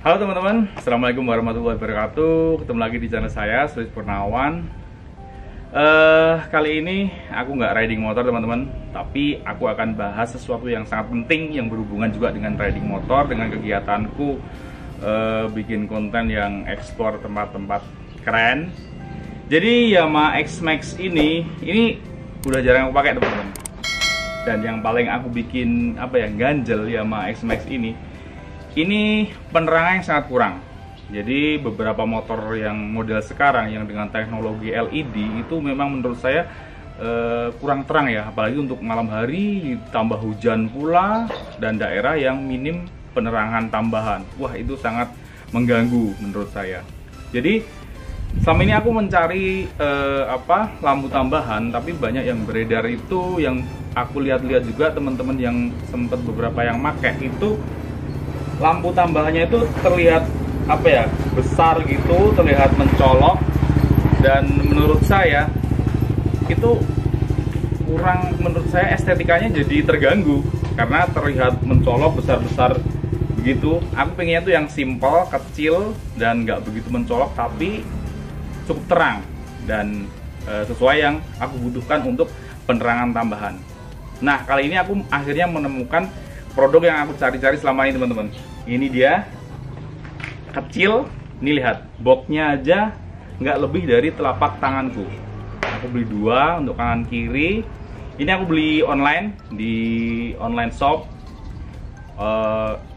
Halo teman-teman, Assalamualaikum warahmatullahi wabarakatuh. Ketemu lagi di channel saya, Sulis Purnawan. Kali ini aku nggak riding motor teman-teman, tapi aku akan bahas sesuatu yang sangat penting yang berhubungan juga dengan riding motor, dengan kegiatanku bikin konten yang eksplor tempat-tempat keren. Jadi Yamaha X-Max ini udah jarang aku pakai teman-teman. Dan yang paling aku bikin ganjel Yamaha X-Max ini penerangan yang sangat kurang. Jadi beberapa motor yang model sekarang yang dengan teknologi LED itu memang menurut saya kurang terang ya, apalagi untuk malam hari, ditambah hujan pula dan daerah yang minim penerangan tambahan. Wah, itu sangat mengganggu menurut saya. Jadi selama ini aku mencari lampu tambahan, tapi banyak yang beredar itu, yang aku lihat-lihat juga teman-teman yang sempat beberapa yang pakai itu, lampu tambahannya itu terlihat besar gitu, terlihat mencolok, dan menurut saya itu kurang, menurut saya estetikanya jadi terganggu karena terlihat mencolok besar-besar begitu. Aku pengennya tuh yang simple, kecil, dan nggak begitu mencolok tapi cukup terang dan sesuai yang aku butuhkan untuk penerangan tambahan. Nah, kali ini aku akhirnya menemukan produk yang aku cari-cari selama ini teman-teman. Ini dia, kecil. Ini lihat, boxnya aja nggak lebih dari telapak tanganku. Aku beli dua untuk kanan kiri. Ini aku beli online di online shop.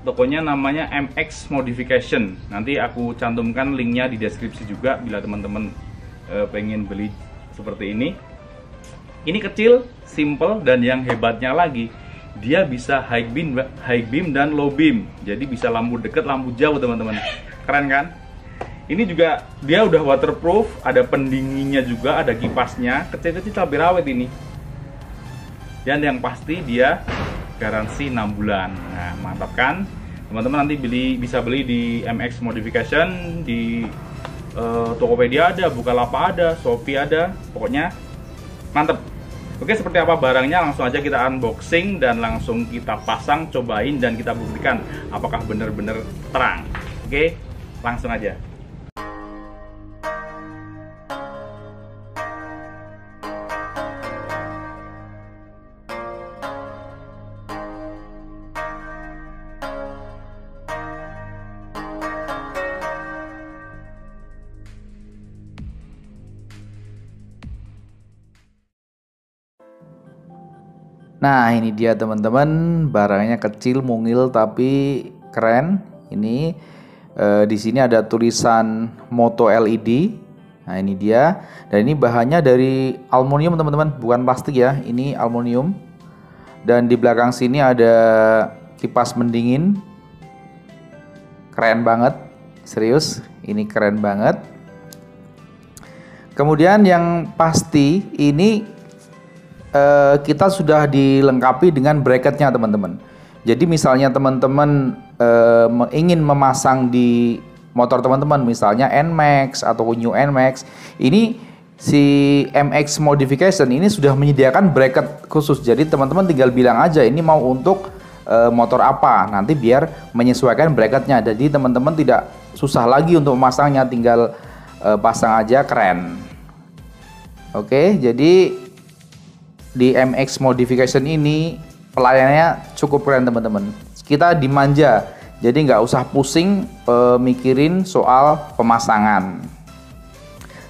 Tokonya namanya MX Modification. Nanti aku cantumkan linknya di deskripsi juga bila teman-teman pengen beli seperti ini. Ini kecil, simple, dan yang hebatnya lagi, dia bisa high beam dan low beam. Jadi bisa lampu dekat, lampu jauh teman-teman. Keren kan? Ini juga dia udah waterproof, ada pendinginnya juga, ada kipasnya, kecil-kecil cabai rawit ini. Dan yang pasti dia garansi 6 bulan. Nah, mantap kan? Teman-teman nanti bisa beli di MX Modification, di Tokopedia ada, Bukalapak ada, Shopee ada, pokoknya mantap. Oke, seperti apa barangnya, langsung aja kita unboxing dan langsung kita pasang, cobain, dan kita buktikan apakah benar-benar terang. Oke, langsung aja. Nah, ini dia teman-teman, barangnya kecil, mungil, tapi keren. Ini di sini ada tulisan Moto LED. Nah, ini dia. Dan ini bahannya dari aluminium teman-teman, bukan plastik ya. Ini aluminium. Dan di belakang sini ada kipas pendingin. Keren banget, serius. Ini keren banget. Kemudian yang pasti ini kita sudah dilengkapi dengan bracketnya teman-teman. Jadi misalnya teman-teman ingin memasang di motor teman-teman, misalnya NMAX atau New NMAX, ini si MX Modification ini sudah menyediakan bracket khusus. Jadi teman-teman tinggal bilang aja ini mau untuk motor apa, nanti biar menyesuaikan bracketnya. Jadi teman-teman tidak susah lagi untuk memasangnya, tinggal pasang aja. Keren. Oke, jadi di MX Modification ini pelayanannya cukup keren teman-teman. Kita dimanja, jadi nggak usah pusing mikirin soal pemasangan.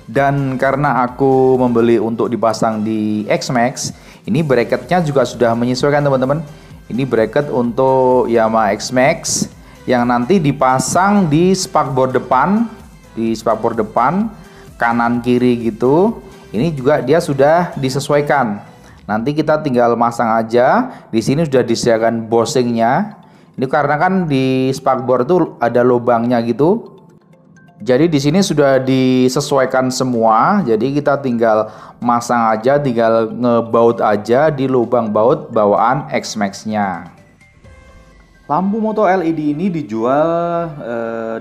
Dan karena aku membeli untuk dipasang di X-Max, ini bracketnya juga sudah menyesuaikan teman-teman. Ini bracket untuk Yamaha X-Max yang nanti dipasang di spakbor depan, kanan kiri gitu. Ini juga dia sudah disesuaikan. Nanti kita tinggal masang aja. Di sini sudah disediakan bushingnya. Ini karena kan di spakbor itu ada lubangnya gitu. Jadi di sini sudah disesuaikan semua. Jadi kita tinggal masang aja, tinggal ngebaut aja di lubang baut bawaan X-Max-nya. Lampu Moto LED ini dijual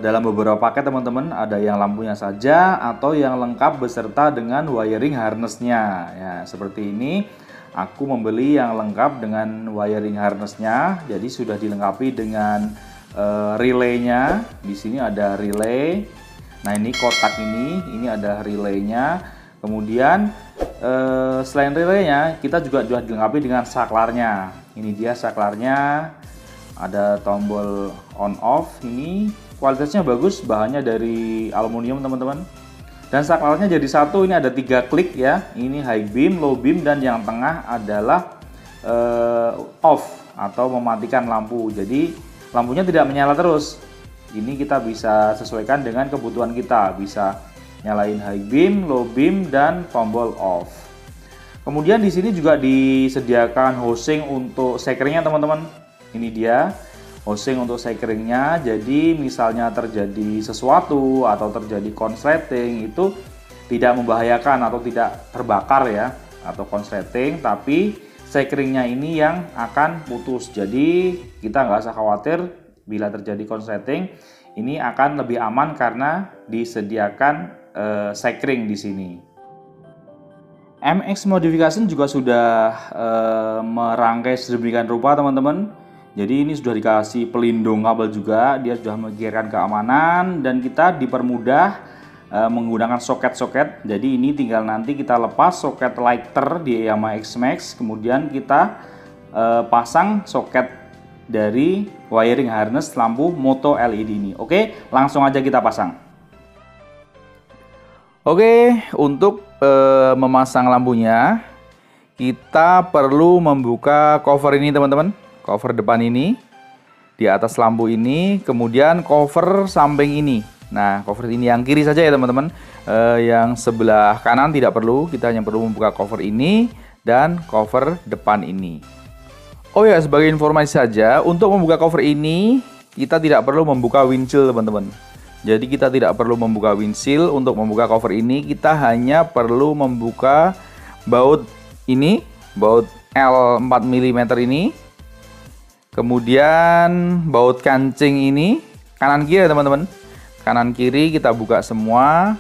dalam beberapa paket teman-teman. Ada yang lampunya saja atau yang lengkap beserta dengan wiring harnessnya. Ya, seperti ini. Aku membeli yang lengkap dengan wiring harnessnya, jadi sudah dilengkapi dengan relaynya. Di sini ada relay. Nah, ini kotak ini ada relaynya. Kemudian selain relaynya, kita juga dilengkapi dengan saklarnya. Ini dia saklarnya. Ada tombol on off. Ini kualitasnya bagus, bahannya dari aluminium teman-teman. Dan saklarnya jadi satu. Ini ada 3 klik ya. Ini high beam, low beam, dan yang tengah adalah off atau mematikan lampu. Jadi lampunya tidak menyala terus. Ini kita bisa sesuaikan dengan kebutuhan kita. Bisa nyalain high beam, low beam, dan tombol off. Kemudian di sini juga disediakan housing untuk sekeringnya teman-teman. Ini dia housing untuk sekeringnya. Jadi misalnya terjadi sesuatu atau terjadi konsleting, itu tidak membahayakan atau tidak terbakar ya, atau konsleting, tapi sekeringnya ini yang akan putus. Jadi kita nggak usah khawatir bila terjadi konsleting. Ini akan lebih aman karena disediakan sekring di sini. MX Modification juga sudah merangkai sedemikian rupa teman-teman. Jadi ini sudah dikasih pelindung kabel juga, dia sudah menggigirkan keamanan, dan kita dipermudah menggunakan soket-soket. Jadi ini tinggal nanti kita lepas soket lighter di Yamaha X-Max, kemudian kita pasang soket dari wiring harness lampu moto LED ini. Oke, langsung aja kita pasang. Oke, untuk memasang lampunya kita perlu membuka cover ini teman-teman. Cover depan ini, di atas lampu ini, kemudian cover samping ini. Nah, cover ini yang kiri saja ya teman-teman. Yang sebelah kanan tidak perlu, kita hanya perlu membuka cover ini dan cover depan ini. Oh ya, sebagai informasi saja, untuk membuka cover ini kita tidak perlu membuka windshield teman-teman. Jadi kita tidak perlu membuka windshield untuk membuka cover ini, kita hanya perlu membuka baut ini, baut L4 mm ini. Kemudian baut kancing ini kanan kiri ya teman-teman. Kanan kiri kita buka semua.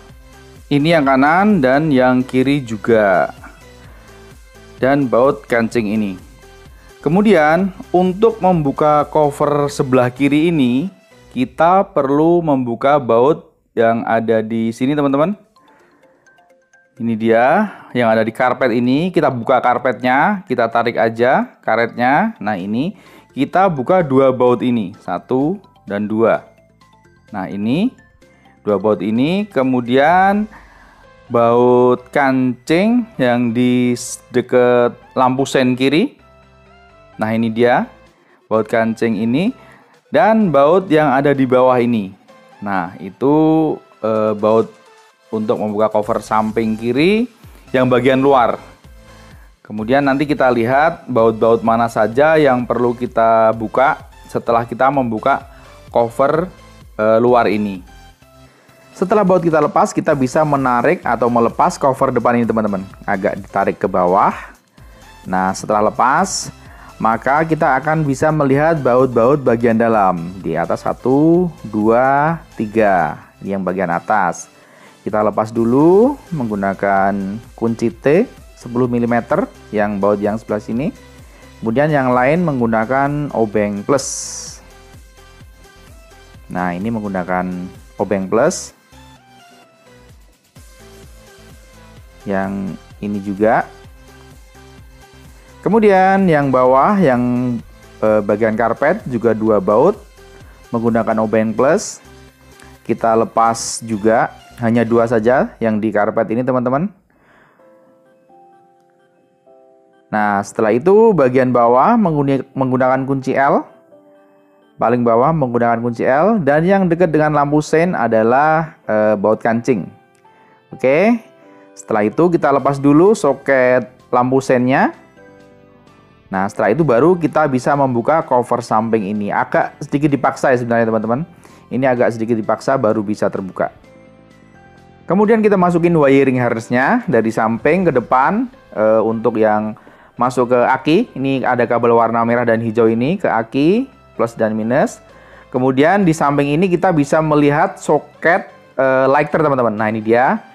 Ini yang kanan dan yang kiri juga. Dan baut kancing ini. Kemudian untuk membuka cover sebelah kiri ini kita perlu membuka baut yang ada di sini teman-teman. Ini dia yang ada di karpet ini. Kita buka karpetnya, kita tarik aja karetnya. Nah, ini kita buka 2 baut ini, 1 dan 2. Nah, ini 2 baut ini. Kemudian baut kancing yang di dekat lampu sen kiri. Nah, ini dia baut kancing ini. Dan baut yang ada di bawah ini. Nah, itu baut untuk membuka cover samping kiri yang bagian luar. Kemudian nanti kita lihat baut-baut mana saja yang perlu kita buka setelah kita membuka cover luar ini. Setelah baut kita lepas, kita bisa menarik atau melepas cover depan ini teman-teman. Agak ditarik ke bawah. Nah, setelah lepas, maka kita akan bisa melihat baut-baut bagian dalam. Di atas 1, 2, 3. Ini yang bagian atas. Kita lepas dulu menggunakan kunci T 10 mm yang baut yang sebelah sini. Kemudian yang lain menggunakan obeng plus. Nah, ini menggunakan obeng plus. Yang ini juga. Kemudian yang bawah yang bagian karpet juga 2 baut menggunakan obeng plus. Kita lepas juga, hanya 2 saja yang di karpet ini teman-teman. Nah, setelah itu bagian bawah menggunakan kunci L. Paling bawah menggunakan kunci L. Dan yang dekat dengan lampu sen adalah baut kancing. Oke. Setelah itu kita lepas dulu soket lampu sennya. Nah, setelah itu baru kita bisa membuka cover samping ini. Agak sedikit dipaksa ya sebenarnya teman-teman. Ini agak sedikit dipaksa baru bisa terbuka. Kemudian kita masukin wiring harnessnya dari samping ke depan untuk yang masuk ke aki. Ini ada kabel warna merah dan hijau ini ke aki plus dan minus. Kemudian di samping ini kita bisa melihat soket lighter teman-teman. Nah, ini dia.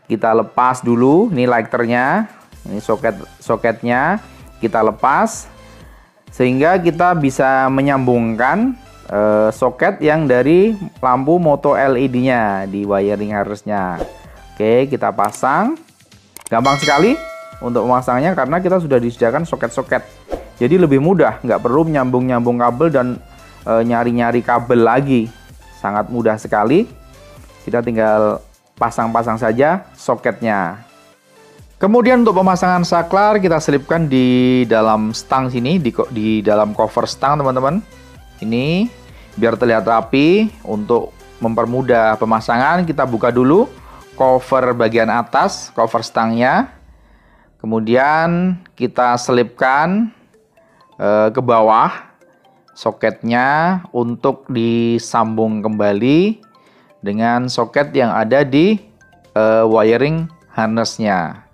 Kita lepas dulu. Ini lighternya. Ini soketnya kita lepas sehingga kita bisa menyambungkan soket yang dari lampu moto LED-nya di wiring harness-nya. Oke, kita pasang. Gampang sekali untuk memasangnya karena kita sudah disediakan soket-soket. Jadi lebih mudah, nggak perlu nyambung-nyambung kabel dan nyari-nyari kabel lagi. Sangat mudah sekali. Kita tinggal pasang-pasang saja soketnya. Kemudian untuk pemasangan saklar kita selipkan di dalam stang sini, di dalam cover stang teman-teman. Ini biar terlihat rapi. Untuk mempermudah pemasangan kita buka dulu cover bagian atas, cover stangnya. Kemudian kita selipkan ke bawah soketnya untuk disambung kembali dengan soket yang ada di wiring harness-nya.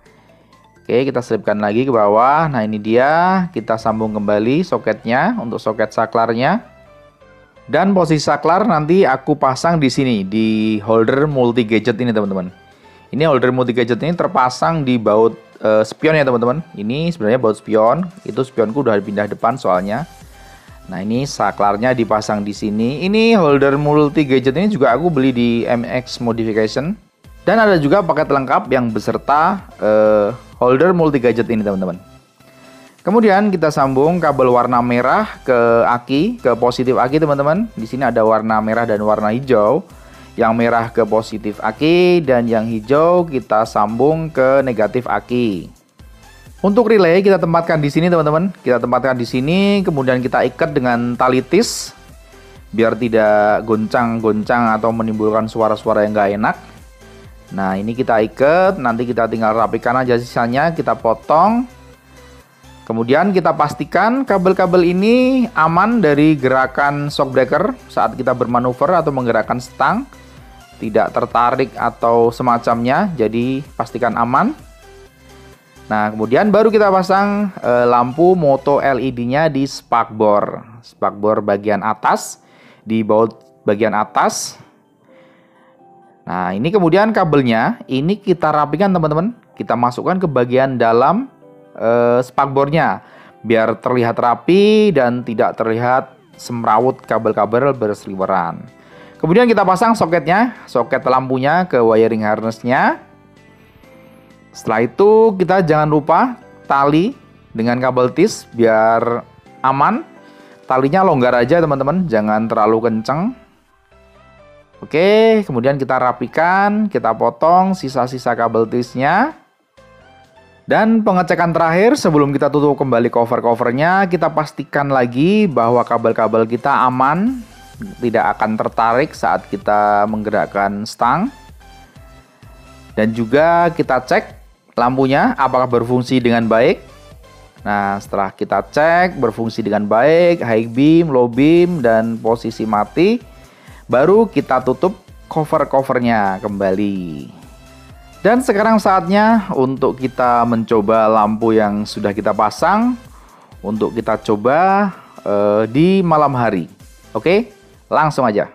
Oke, kita selipkan lagi ke bawah. Nah, ini dia, kita sambung kembali soketnya untuk soket saklarnya. Dan posisi saklar nanti aku pasang di sini, di holder multi gadget ini teman-teman. Ini holder multi gadget ini terpasang di baut spion ya teman-teman. Ini sebenarnya baut spion, itu spionku udah pindah depan soalnya. Nah, ini saklarnya dipasang di sini. Ini holder multi gadget ini juga aku beli di MX Modification. Dan ada juga paket lengkap yang beserta holder multi gadget ini teman-teman. Kemudian kita sambung kabel warna merah ke aki, ke positif aki teman-teman. Di sini ada warna merah dan warna hijau. Yang merah ke positif aki dan yang hijau kita sambung ke negatif aki. Untuk relay kita tempatkan di sini teman-teman. Kita tempatkan di sini, kemudian kita ikat dengan tali tis biar tidak goncang-goncang atau menimbulkan suara-suara yang nggak enak. Nah, ini kita ikat, nanti kita tinggal rapikan aja sisanya, kita potong. Kemudian kita pastikan kabel-kabel ini aman dari gerakan shock breaker saat kita bermanuver atau menggerakkan stang. Tidak tertarik atau semacamnya, jadi pastikan aman. Nah, kemudian baru kita pasang lampu moto LED-nya di spakbor. Spakbor bagian atas, di baut bagian atas. Nah, ini kemudian kabelnya, ini kita rapikan teman-teman. Kita masukkan ke bagian dalam spakbornya biar terlihat rapi dan tidak terlihat semrawut kabel-kabel berseliweran. Kemudian kita pasang soketnya, soket lampunya ke wiring harness-nya. Setelah itu kita jangan lupa tali dengan kabel tis biar aman. Talinya longgar aja teman-teman, jangan terlalu kenceng. Oke, kemudian kita rapikan, kita potong sisa-sisa kabel tisnya. Dan pengecekan terakhir sebelum kita tutup kembali cover-covernya, kita pastikan lagi bahwa kabel-kabel kita aman, tidak akan tertarik saat kita menggerakkan stang. Dan juga kita cek lampunya apakah berfungsi dengan baik. Nah, setelah kita cek berfungsi dengan baik, high beam, low beam, dan posisi mati, baru kita tutup cover-covernya kembali. Dan sekarang saatnya untuk kita mencoba lampu yang sudah kita pasang. Untuk kita coba di malam hari. Oke, langsung aja.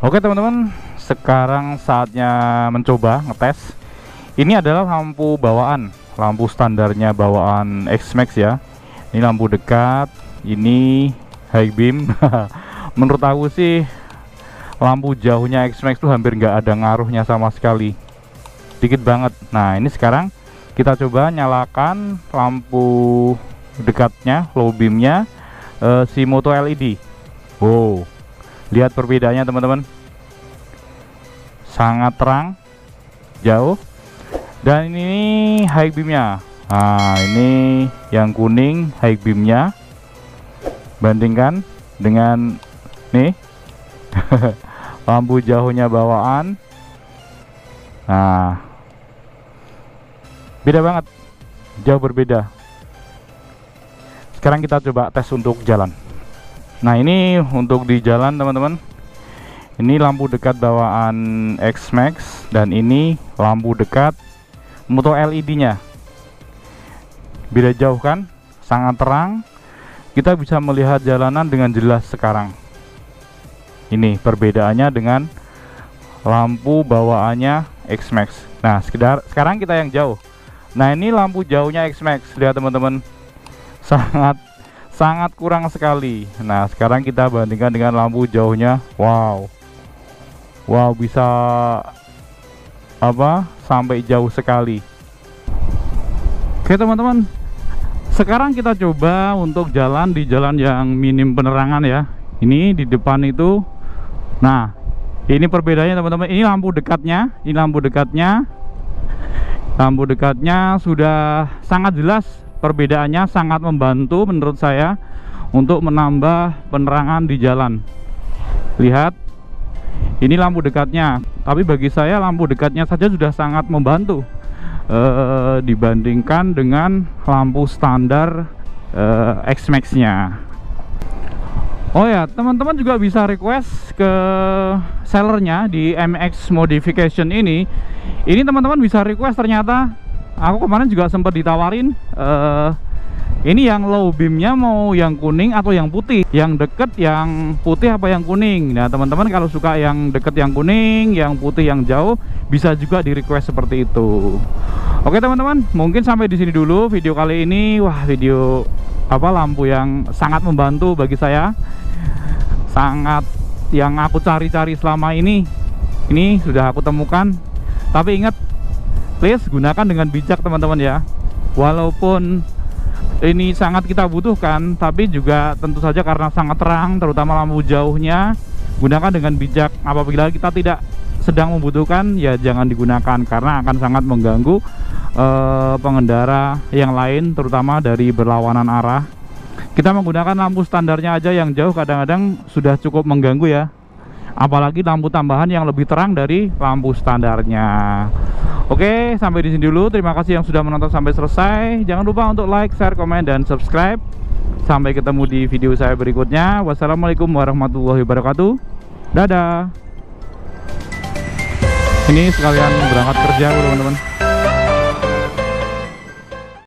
Oke teman-teman, sekarang saatnya mencoba ngetes. Ini adalah lampu bawaan, lampu standarnya bawaan X-Max ya. Ini lampu dekat, ini high beam. Menurut aku sih lampu jauhnya X-Max tuh hampir nggak ada ngaruhnya sama sekali, dikit banget. Nah, ini sekarang kita coba nyalakan lampu dekatnya, low beamnya si moto LED. Wow, lihat perbedaannya teman-teman. sangat terang, jauh. Dan ini high beamnya. Nah, ini yang kuning high beamnya. Bandingkan dengan nih lampu jauhnya bawaan. Nah, beda banget, jauh berbeda. Sekarang kita coba tes untuk jalan. Nah, ini untuk di jalan teman-teman. Ini lampu dekat bawaan X-Max dan ini lampu dekat moto LED-nya. Beda jauh kan? Sangat terang. Kita bisa melihat jalanan dengan jelas sekarang. Ini perbedaannya dengan lampu bawaannya X-Max. Nah, sekarang kita yang jauh. Nah, ini lampu jauhnya X-Max. Lihat teman-teman. Sangat kurang sekali. Nah, sekarang kita bandingkan dengan lampu jauhnya. Wow, bisa sampai jauh sekali. Oke teman-teman, sekarang kita coba untuk jalan di jalan yang minim penerangan ya. Ini di depan itu. Nah, ini perbedaannya teman-teman. Ini lampu dekatnya. Ini lampu dekatnya. Lampu dekatnya sudah sangat jelas. Perbedaannya sangat membantu menurut saya untuk menambah penerangan di jalan. Lihat, ini lampu dekatnya. Tapi bagi saya lampu dekatnya saja sudah sangat membantu dibandingkan dengan lampu standar X-Max nya. Oh ya, teman-teman juga bisa request ke sellernya di MX Modification ini. Ini teman-teman bisa request, ternyata aku kemarin juga sempat ditawarin ini yang low beamnya mau yang kuning atau yang putih, yang deket yang putih apa yang kuning. Nah teman-teman kalau suka yang deket yang kuning, yang putih yang jauh, bisa juga di request seperti itu. Oke teman-teman, mungkin sampai di sini dulu video kali ini. Wah, video lampu yang sangat membantu bagi saya, sangat yang aku cari-cari selama ini sudah aku temukan. Tapi ingat, please gunakan dengan bijak teman-teman ya. Walaupun ini sangat kita butuhkan, tapi juga tentu saja karena sangat terang, terutama lampu jauhnya, gunakan dengan bijak. Apabila kita tidak sedang membutuhkan, ya jangan digunakan, karena akan sangat mengganggu pengendara yang lain, terutama dari berlawanan arah. Kita menggunakan lampu standarnya aja yang jauh kadang-kadang sudah cukup mengganggu ya, apalagi lampu tambahan yang lebih terang dari lampu standarnya. Oke, sampai di sini dulu. Terima kasih yang sudah menonton sampai selesai. Jangan lupa untuk like, share, komen, dan subscribe. Sampai ketemu di video saya berikutnya. Wassalamualaikum warahmatullahi wabarakatuh. Dadah. Ini sekalian berangkat kerja teman-teman.